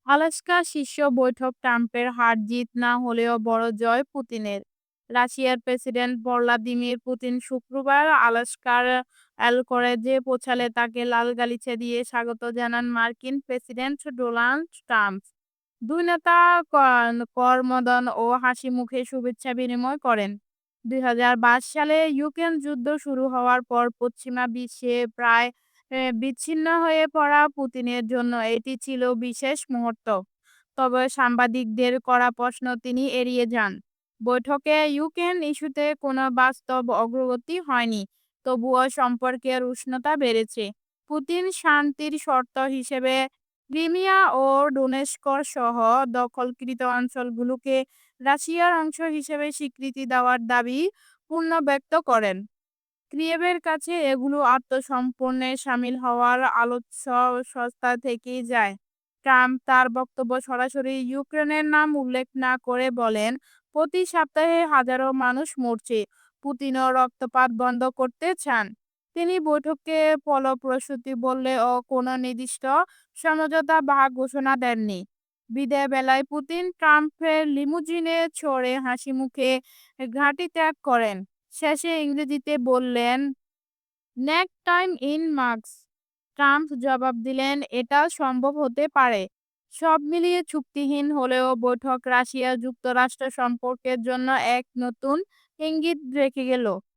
Alaska শীর্ষ বৈঠক ট্রাম্পের হার-জিত না হলেও বড় জয় পুতিনের। রাশিয়ার প্রেসিডেন্ট ভ্লাদিমির পুতিন শুক্রবার আলাস্কার অ্যানকরেজে পৌঁছালে তাকে লাল গালিচা দিয়ে স্বাগত জানান মার্কিন প্রেসিডেন্ট ডোনাল্ড ট্রাম্প। দুই নেতা করমর্দন ও হাসিমুখে শুভেচ্ছা বিনিময় করেন। ২০২২ সালে ইউক্রেন যুদ্ধ শুরু হওয়ার পর পশ্চিমা বিশ্বে প্রায় বিচ্ছিন্ন হয়ে পড়া পুতিনের জন্য এটি ছিল বিশেষ মুহূর্ত। তবে সাংবাদিকদের করা প্রশ্ন তিনি এড়িয়ে যান। বৈঠকে ইউক্রেন ইস্যুতে কোনো বাস্তব অগ্রগতি হয়নি, তবুও সম্পর্কের উষ্ণতা বেড়েছে। পুতিন শান্তির শর্ত হিসেবে ক্রিমিয়া ও ডোনেস্ক সহ দখলকৃত অঞ্চলগুলোকে রাশিয়ার অংশ হিসেবে স্বীকৃতি দেওয়ার দাবি পুনর্ব্যক্ত করেন। কিয়েভের কাছে এগুলো আত্মসমর্পণে শামিল হওয়ার আলোচ্য সংস্থা থেকেই যায়। ট্রাম্প তার বক্তব্যে সরাসরি ইউক্রেনের নাম উল্লেখ না করে বলেন, প্রতি সপ্তাহে হাজারো মানুষ মরছে। পুতিনও রক্তপাত বন্ধ করতে চান। তিনি বৈঠককে ফলপ্রসূ বললেও কোনো নির্দিষ্ট সমঝোতা বা ঘোষণা দেননি। বিদায় বেলায় পুতিন ট্রাম্পের লিমুজিনে চড়ে হাসিমুখে ঘাঁটি ত্যাগ করেন। শেষে ইংরেজিতে বললেন, next time in mask. Trump জবাব দিলেন, এটা সম্ভব হতে পারে। সব মিলিয়ে চুক্তিহীন হলেও বৈঠক রাশিয়া যুক্তরাষ্ট্র সম্পর্কের জন্য এক নতুন ইঙ্গিত রেখে গেল।